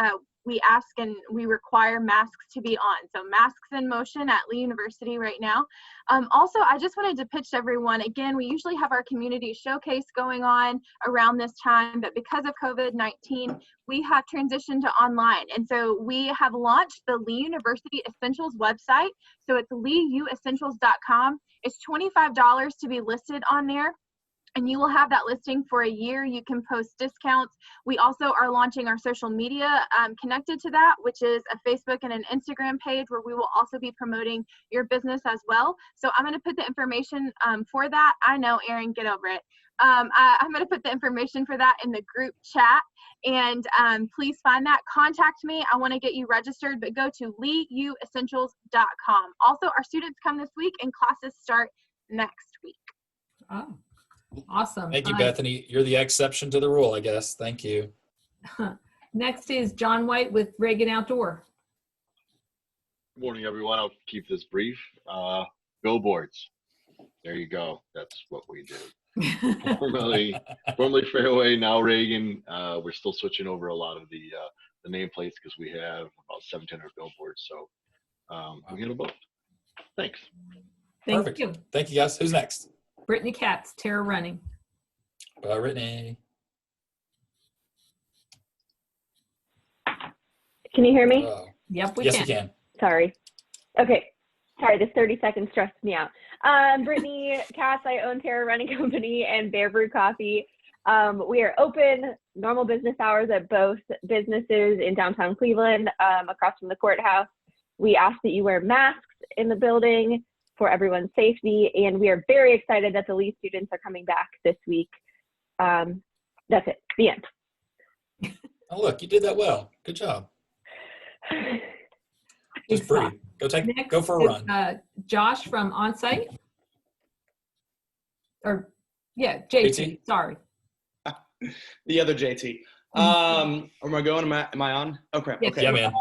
Speaker 10: ask and we require masks to be on. So masks in motion at Lee University right now. Also, I just wanted to pitch to everyone, again, we usually have our community showcase going on around this time, but because of COVID-19, we have transitioned to online. And so we have launched the Lee University Essentials website. So it's leeUessentials.com. It's $25 to be listed on there, and you will have that listing for a year. You can post discounts. We also are launching our social media connected to that, which is a Facebook and an Instagram page where we will also be promoting your business as well. So I'm gonna put the information for that. I know, Aaron, get over it. I'm gonna put the information for that in the group chat, and please find that. Contact me. I wanna get you registered, but go to leeUessentials.com. Also, our students come this week and classes start next week.
Speaker 3: Oh. Awesome.
Speaker 2: Thank you, Bethany. You're the exception to the rule, I guess. Thank you.
Speaker 3: Next is John White with Reagan Outdoor.
Speaker 11: Good morning, everyone. I'll keep this brief. Billboards. There you go. That's what we do. formerly Fairway, now Reagan. We're still switching over a lot of the nameplates because we have about 1,700 billboards. So we get them both. Thanks.
Speaker 2: Perfect.
Speaker 3: You.
Speaker 2: Thank you, guys. Who's next?
Speaker 3: Brittany Katz, Terra Running.
Speaker 2: Brittany.
Speaker 12: Can you hear me?
Speaker 3: Yep,
Speaker 2: yes, we can.
Speaker 12: Sorry. Okay. Sorry, this 30 seconds stressed me out. Brittany Katz, I own Terra Running Company and Bear Brew Coffee. We are open, normal business hours at both businesses in downtown Cleveland, across from the courthouse. We ask that you wear masks in the building for everyone's safety, and we are very excited that the Lee students are coming back this week. That's it, the end.
Speaker 2: Oh, look, you did that well. Good job. Just breathe. Go for a run.
Speaker 3: Josh from Onsite. Or, yeah, JT. Sorry.
Speaker 6: The other JT. Am I going? Am I on? Okay.
Speaker 3: Yes.
Speaker 6: Okay.
Speaker 2: Yeah, man.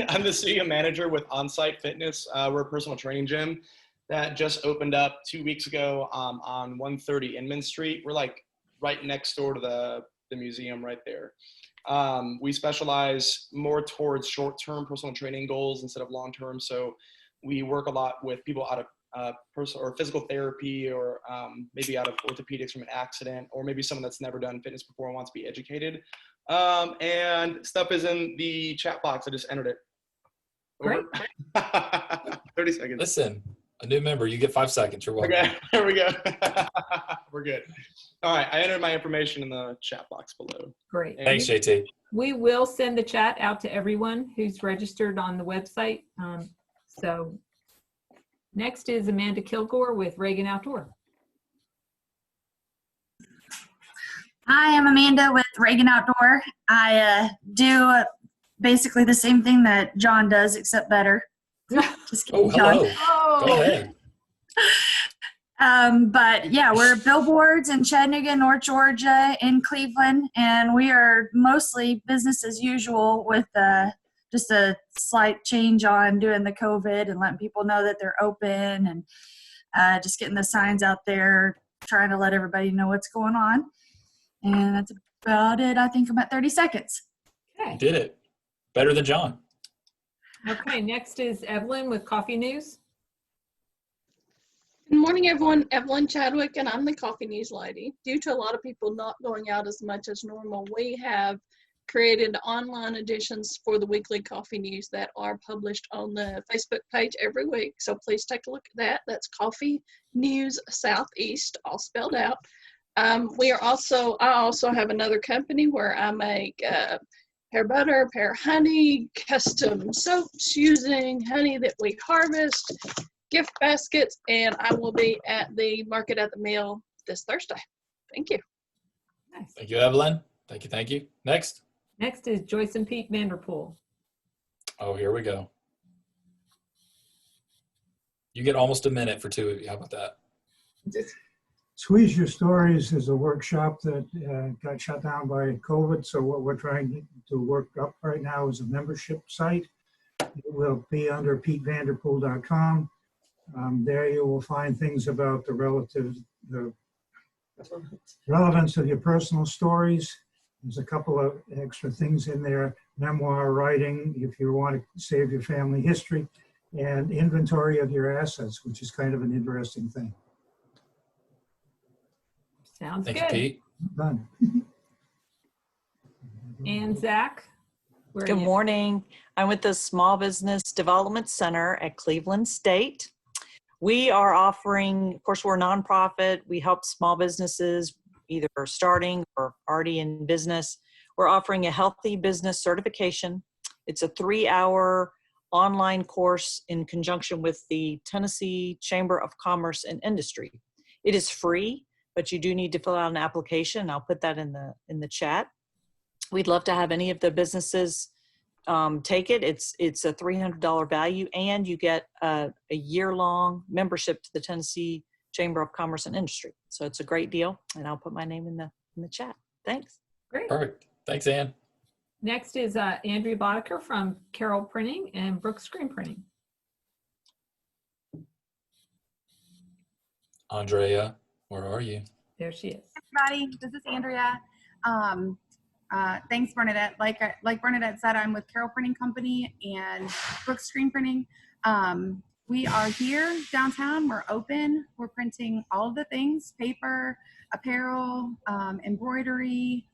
Speaker 6: I'm the studio manager with Onsite Fitness. We're a personal training gym that just opened up 2 weeks ago on 130 Inman Street. We're like right next door to the museum right there. We specialize more towards short-term personal training goals instead of long-term. So we work a lot with people out of personal or physical therapy, or maybe out of orthopedics from an accident, or maybe someone that's never done fitness before and wants to be educated. And stuff is in the chat box. I just entered it.
Speaker 3: Great.
Speaker 6: 30 seconds.
Speaker 2: Listen, a new member, you get 5 seconds. You're welcome.
Speaker 6: Okay, there we go. We're good. All right, I entered my information in the chat box below.
Speaker 3: Great.
Speaker 2: Thanks, JT.
Speaker 3: We will send the chat out to everyone who's registered on the website. So next is Amanda Kilgore with Reagan Outdoor.
Speaker 13: Hi, I'm Amanda with Reagan Outdoor. I do basically the same thing that John does, except better. Just kidding,
Speaker 2: Oh, hello.
Speaker 13: John.
Speaker 2: Go ahead.
Speaker 13: But yeah, we're billboards in Chattanooga, North Georgia, in Cleveland, and we are mostly business as usual with just a slight change on doing the COVID and letting people know that they're open and just getting the signs out there, trying to let everybody know what's going on. And that's about it. I think I'm at 30 seconds.
Speaker 3: Okay.
Speaker 2: You did it. Better than John.
Speaker 3: Okay, next is Evelyn with Coffee News.
Speaker 14: Good morning, everyone. Evelyn Chadwick, and I'm the Coffee News lady. Due to a lot of people not going out as much as normal, we have created online editions for the weekly Coffee News that are published on the Facebook page every week. So please take a look at that. That's Coffee News Southeast, all spelled out. I also have another company where I make pear butter, pear honey, custom soaps using honey that we harvest, gift baskets, and I will be at the Market at the Mill this Thursday. Thank you.
Speaker 3: Nice.
Speaker 2: Thank you, Evelyn. Thank you. Thank you. Next.
Speaker 3: Next is Joyce and Pete Vanderpool.
Speaker 2: Oh, here we go. You get almost a minute for two of you. How about that?
Speaker 15: Squeeze Your Stories is a workshop that got shut down by COVID. So what we're trying to work up right now is a membership site. It will be under PeteVanderpool.com. There you will find things about the relevance of your personal stories. There's a couple of extra things in there. Memoir writing, if you want to save your family history, and inventory of your assets, which is kind of an interesting thing.
Speaker 3: Sounds
Speaker 2: Thank
Speaker 3: good.
Speaker 2: you, Pete.
Speaker 15: Done.
Speaker 3: And Zach? where are
Speaker 16: Good
Speaker 3: you?
Speaker 16: morning. I'm with the Small Business Development Center at Cleveland State. We are offering, of course, we're a nonprofit. We help small businesses either starting or already in business. We're offering a healthy business certification. It's a 3-hour online course in conjunction with the Tennessee Chamber of Commerce and Industry. It is free, but you do need to fill out an application. I'll put that in the chat. We'd love to have any of the businesses take it. It's a $300 value, and you get a year-long membership to the Tennessee Chamber of Commerce and Industry. So it's a great deal, and I'll put my name in the chat. Thanks.
Speaker 3: Great.
Speaker 2: Perfect. Thanks, Ann.
Speaker 3: Next is Andrea Boddicker from Carroll Printing and Brooks Screen Printing.
Speaker 2: Andrea, where are you?
Speaker 3: There she is.
Speaker 17: Everybody, this is Andrea. Thanks, Bernadette. Like Bernadette said, I'm with Carroll Printing Company and Brooks Screen Printing. We are here downtown. We're open. We're printing all of the things: paper, apparel, embroidery,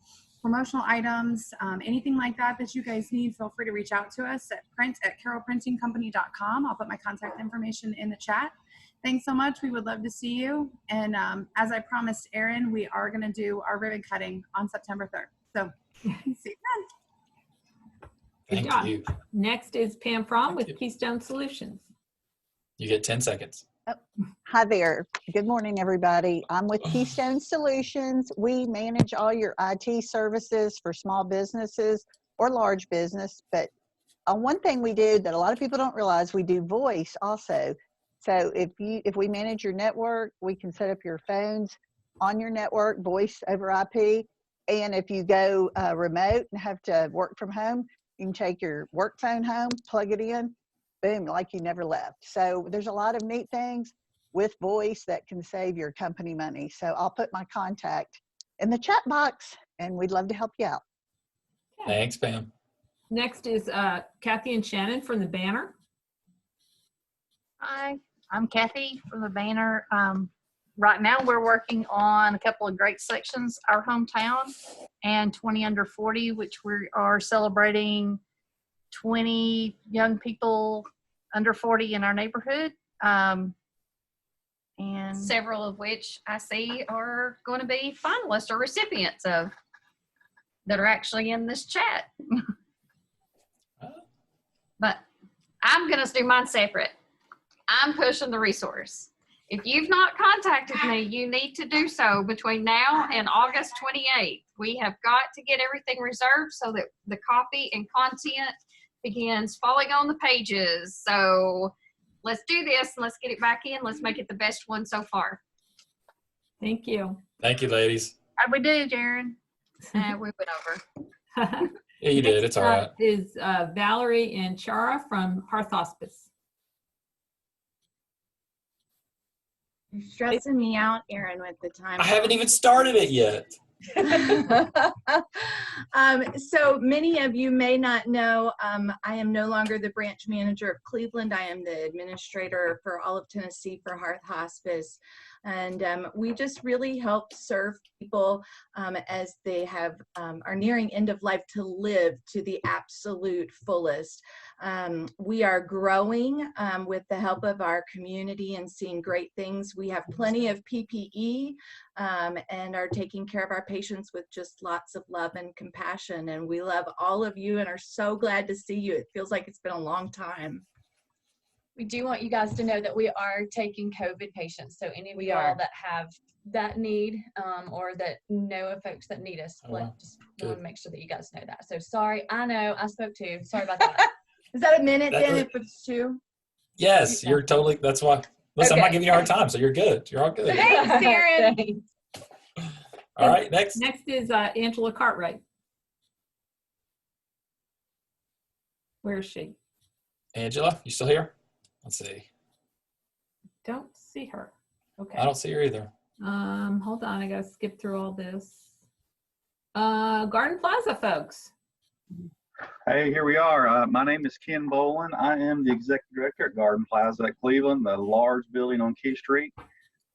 Speaker 17: promotional items, anything like that that you guys need. Feel free to reach out to us at print@carrollprintingcompany.com. I'll put my contact information in the chat. Thanks so much. We would love to see you. And as I promised Aaron, we are going to do our ribbon cutting on September 3rd. So see you then.
Speaker 3: Good
Speaker 2: Thank
Speaker 3: job.
Speaker 2: you.
Speaker 3: Next is Pam Fromm with Keystone Solutions.
Speaker 2: You get 10 seconds.
Speaker 18: Hi there. Good morning, everybody. I'm with Keystone Solutions. We manage all your IT services for small businesses or large business. But one thing we do that a lot of people don't realize, we do voice also. So if we manage your network, we can set up your phones on your network, voice over IP. And if you go remote and have to work from home, you can take your work phone home, plug it in, boom, like you never left. So there's a lot of neat things with voice that can save your company money. So I'll put my contact in the chat box, and we'd love to help you out.
Speaker 2: Thanks, Pam.
Speaker 3: Next is Kathy and Shannon from the Banner.
Speaker 19: Hi, I'm Kathy from the Banner. right now we're working on a couple of great sections, Our Hometown and 20 Under 40, which we are celebrating 20 young people under 40 in our neighborhood. And
Speaker 20: several of which I see are going to be finalists or recipients of that are actually in this chat. But I'm going to do mine separate. I'm pushing the resource. If you've not contacted me, you need to do so between now and August 28th. We have got to get everything reserved so that the copy and content begins falling on the pages. So let's do this and let's get it back in. Let's make it the best one so far.
Speaker 3: Thank you.
Speaker 2: Thank you, ladies.
Speaker 19: How'd we do, Jaron?
Speaker 20: We went over.
Speaker 2: Yeah, you did. It's all right.
Speaker 3: Is Valerie and Chara from Hearth Hospice.
Speaker 7: You're stressing me out, Erin, with the time.
Speaker 2: I haven't even started it yet.
Speaker 7: So many of you may not know, I am no longer the branch manager of Cleveland. I am the administrator for all of Tennessee for Hearth Hospice. And we just really help serve people as they have are nearing end of life to live to the absolute fullest. We are growing with the help of our community and seeing great things. We have plenty of PPE and are taking care of our patients with just lots of love and compassion. And we love all of you and are so glad to see you. It feels like it's been a long time.
Speaker 21: We do want you guys to know that we are taking COVID patients. So any of y'all that have that need or that know of folks that need us, just want to make sure that you guys know that. So sorry, I know I spoke too. Sorry about that.
Speaker 7: Is that a minute then if it's 2?
Speaker 2: Yes, you're totally, that's why. Listen, I'm not giving you a hard time, so you're good. You're all good.
Speaker 7: Thanks, Erin.
Speaker 2: All right, next.
Speaker 3: Next is Angela Cartwright. Where is she?
Speaker 2: Angela, you still here? Let's see.
Speaker 3: Don't see her. Okay.
Speaker 2: I don't see her either.
Speaker 3: Hold on, I gotta skip through all this. Garden Plaza folks.
Speaker 22: Hey, here we are. My name is Ken Boland. I am the executive director at Garden Plaza at Cleveland, the large building on Key Street.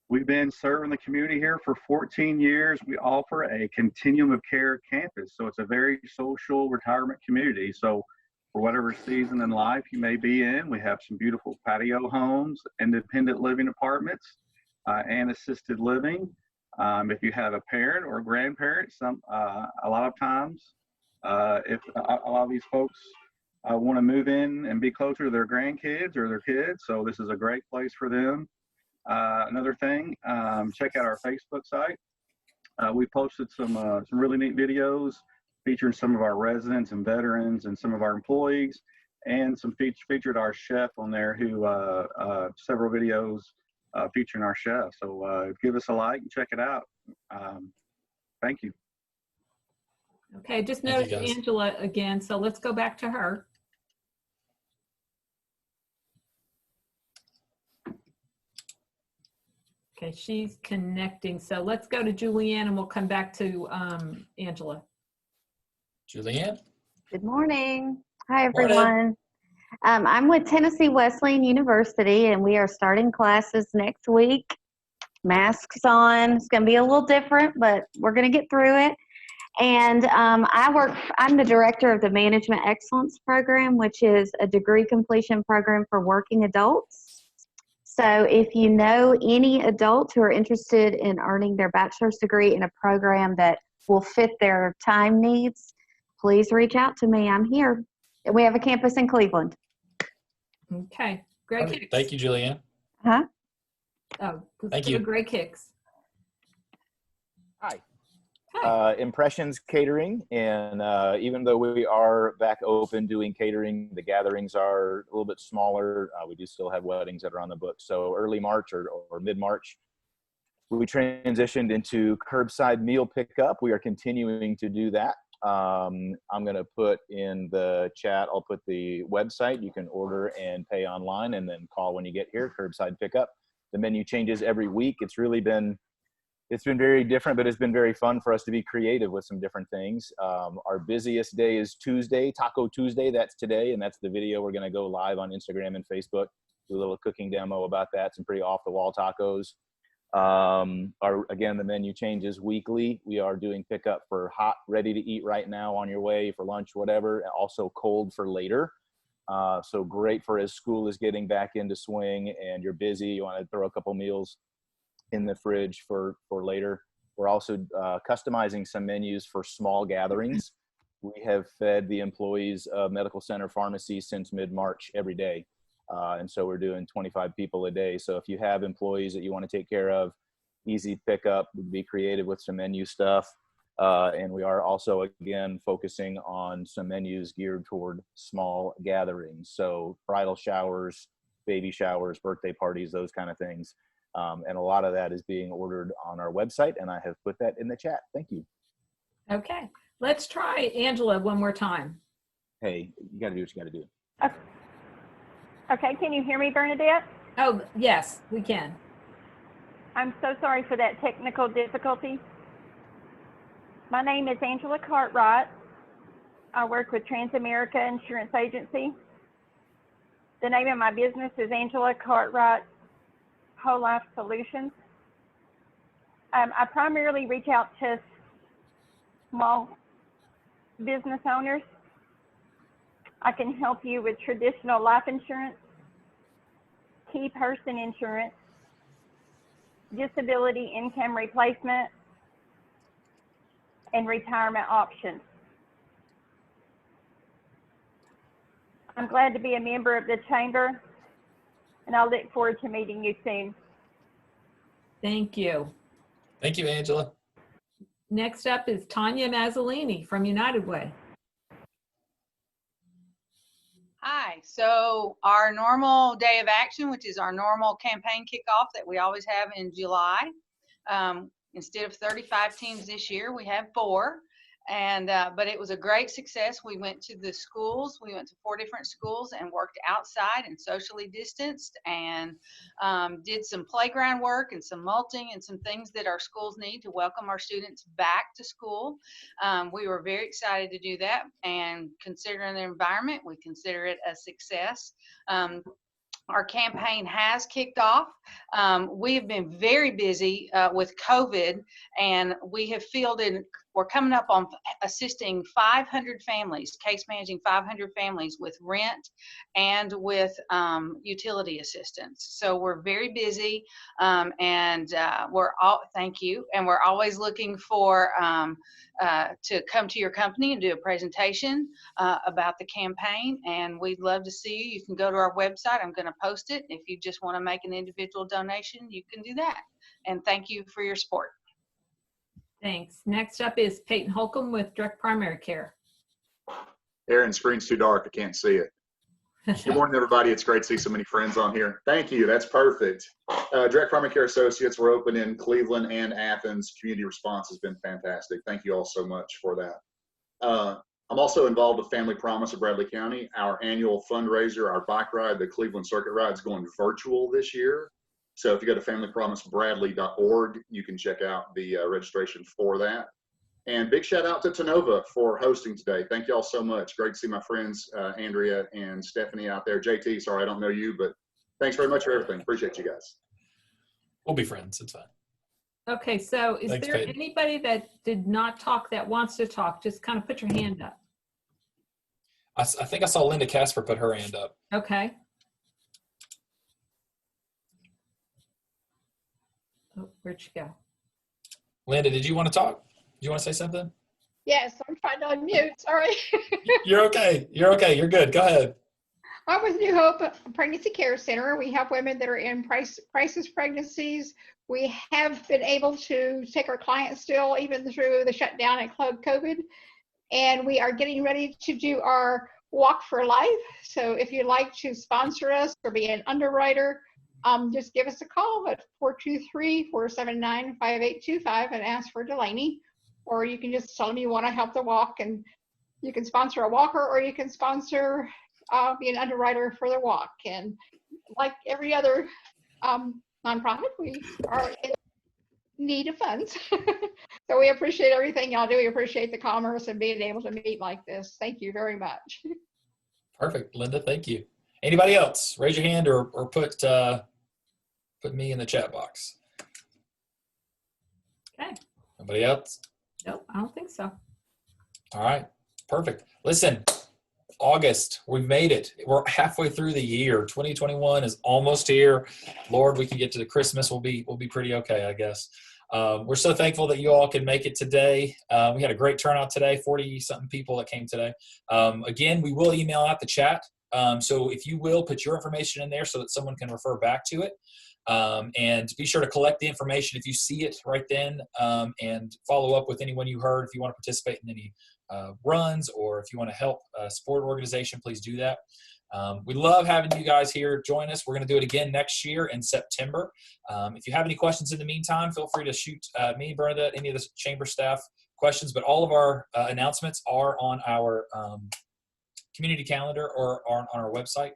Speaker 22: We've been serving the community here for 14 years. We offer a continuum of care campus, so it's a very social retirement community. So for whatever season in life you may be in, we have some beautiful patio homes, independent living apartments, and assisted living. If you have a parent or a grandparent, a lot of times, if a lot of these folks want to move in and be closer to their grandkids or their kids, so this is a great place for them. Another thing, check out our Facebook site. We posted some really neat videos featuring some of our residents and veterans and some of our employees, and some featured our chef on there who several videos featuring our chef. So give us a like and check it out. Thank you.
Speaker 3: Okay, just noticed Angela again, so let's go back to her. Okay, she's connecting. So let's go to Julianne and we'll come back to Angela.
Speaker 2: Julianne?
Speaker 23: Good morning. Hi,
Speaker 2: Morning.
Speaker 23: everyone. I'm with Tennessee Wesleyan University, and we are starting classes next week. Masks on. It's going to be a little different, but we're going to get through it. And I'm the director of the Management Excellence Program, which is a degree completion program for working adults. So if you know any adults who are interested in earning their bachelor's degree in a program that will fit their time needs, please reach out to me. I'm here. We have a campus in Cleveland.
Speaker 3: Okay, Greg Hicks.
Speaker 2: Thank you, Julianne.
Speaker 23: Huh?
Speaker 3: Oh,
Speaker 2: Thank you.
Speaker 3: Greg Hicks.
Speaker 8: Impressions Catering, and even though we are back open doing catering, the gatherings are a little bit smaller. We do still have weddings that are on the books. So early March or mid-March, we transitioned into curbside meal pickup. We are continuing to do that. I'm going to put in the chat, I'll put the website. You can order and pay online and then call when you get here, curbside pickup. The menu changes every week. It's been very different, but it's been very fun for us to be creative with some different things. Our busiest day is Tuesday, Taco Tuesday. That's today, and that's the video. We're going to go live on Instagram and Facebook, do a little cooking demo about that, some pretty off-the-wall tacos. Again, the menu changes weekly. We are doing pickup for hot, ready to eat right now on your way for lunch, whatever, and also cold for later. So great for as school is getting back into swing and you're busy, you want to throw a couple meals in the fridge for later. We're also customizing some menus for small gatherings. We have fed the employees of medical center pharmacy since mid-March every day. And so we're doing 25 people a day. So if you have employees that you want to take care of, easy pickup, be creative with some menu stuff. And we are also, again, focusing on some menus geared toward small gatherings. So bridal showers, baby showers, birthday parties, those kind of things. And a lot of that is being ordered on our website, and I have put that in the chat. Thank you.
Speaker 3: Okay, let's try Angela one more time.
Speaker 8: Hey, you got to do what you got to do.
Speaker 1: Okay, can you hear me, Bernadette?
Speaker 3: Oh, yes, we can.
Speaker 1: I'm so sorry for that technical difficulty. My name is Angela Cartwright. I work with Transamerica Insurance Agency. The name of my business is Angela Cartwright Whole Life Solutions. I primarily reach out to small business owners. I can help you with traditional life insurance, key person insurance, disability income replacement, and retirement options. I'm glad to be a member of the Chamber, and I look forward to meeting you soon.
Speaker 3: Thank you.
Speaker 2: Thank you, Angela.
Speaker 3: Next up is Tanya Mazzolini from United Way.
Speaker 4: Hi, so our normal day of action, which is our normal campaign kickoff that we always have in July, instead of 35 teams this year, we have 4. But it was a great success. We went to the schools. We went to 4 different schools and worked outside and socially distanced and did some playground work and some mulching and some things that our schools need to welcome our students back to school. We were very excited to do that, and considering the environment, we consider it a success. Our campaign has kicked off. We have been very busy with COVID, and we have fielded, we're coming up on assisting 500 families, case managing 500 families with rent and with utility assistance. So we're very busy, and thank you. And we're always looking for to come to your company and do a presentation about the campaign, and we'd love to see you. You can go to our website. I'm going to post it. If you just want to make an individual donation, you can do that. And thank you for your support.
Speaker 3: Thanks. Next up is Peyton Holcomb with Direct Primary Care.
Speaker 5: Aaron, screen's too dark. I can't see it. Good morning, everybody. It's great to see so many friends on here. Thank you. That's perfect. Direct Primary Care Associates, we're open in Cleveland and Athens. Community response has been fantastic. Thank you all so much for that. I'm also involved with Family Promise of Bradley County. Our annual fundraiser, our bike ride, the Cleveland Circuit Ride, is going virtual this year. So if you go to familypromisebradley.org, you can check out the registration for that. And big shout out to Tenova for hosting today. Thank you all so much. Great to see my friends, Andrea and Stephanie out there. JT, sorry I don't know you, but thanks very much for everything. Appreciate you guys.
Speaker 2: We'll be friends. It's fine.
Speaker 3: Okay, so is
Speaker 2: Thanks,
Speaker 3: there
Speaker 2: Peyton.
Speaker 3: anybody that did not talk that wants to talk? Just kind of put your hand up.
Speaker 2: I think I saw Linda Casper put her hand up.
Speaker 3: Okay. Oh, where'd she go?
Speaker 2: Linda, did you want to talk? Do you want to say something?
Speaker 24: Yes, I'm trying to unmute. Sorry.
Speaker 2: You're okay. You're okay. You're good. Go ahead.
Speaker 24: I'm with New Hope Pregnancy Care Center. We have women that are in crisis pregnancies. We have been able to take our clients still, even through the shutdown and COVID. And we are getting ready to do our Walk for Life. So if you'd like to sponsor us or be an underwriter, just give us a call at 423-479-5825 and ask for Delaney. Or you can just tell them you want to help the walk, and you can sponsor a walker, or you can sponsor, be an underwriter for the walk. And like every other nonprofit, we are in need of funds. So we appreciate everything y'all do. We appreciate the commerce and being able to meet like this. Thank you very much.
Speaker 2: Perfect. Linda, thank you. Anybody else? Raise your hand or put me in the chat box.
Speaker 3: Okay.
Speaker 2: Anybody else?
Speaker 3: Nope, I don't think so.
Speaker 2: All right, perfect. Listen, August, we've made it. We're halfway through the year. 2021 is almost here. Lord, we can get to the Christmas. We'll be pretty okay, I guess. We're so thankful that you all can make it today. We had a great turnout today, 40-something people that came today. Again, we will email out the chat. So if you will, put your information in there so that someone can refer back to it. And be sure to collect the information if you see it right then, and follow up with anyone you heard. If you want to participate in any runs, or if you want to help support organization, please do that. We love having you guys here join us. We're going to do it again next year in September. If you have any questions in the meantime, feel free to shoot me, Bernadette, any of the chamber staff questions. But all of our announcements are on our community calendar or on our website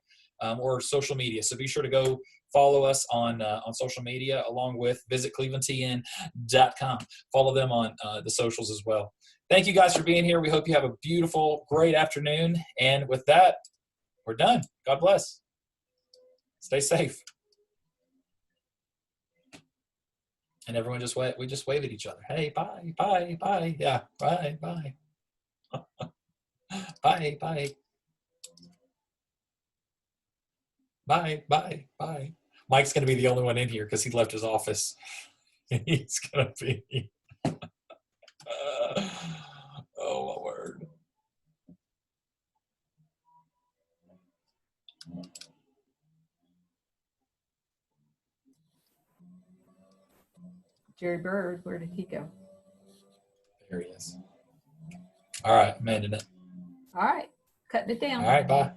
Speaker 2: or social media. So be sure to go follow us on social media, along with visit clevelandtn.com. Follow them on the socials as well. Thank you guys for being here. We hope you have a beautiful, great afternoon. And with that, we're done. God bless. Stay safe. And everyone we just wave at each other. Hey, bye, bye, bye. Yeah, bye, bye. Bye, bye. Bye, bye, bye. Mike's going to be the only one in here because he left his office. He's going to be. Oh, my word.
Speaker 3: Jerry Bird, where did he go?
Speaker 2: There he is. All right, I'm ending it.
Speaker 3: All right, cutting it down.
Speaker 2: All right, bye.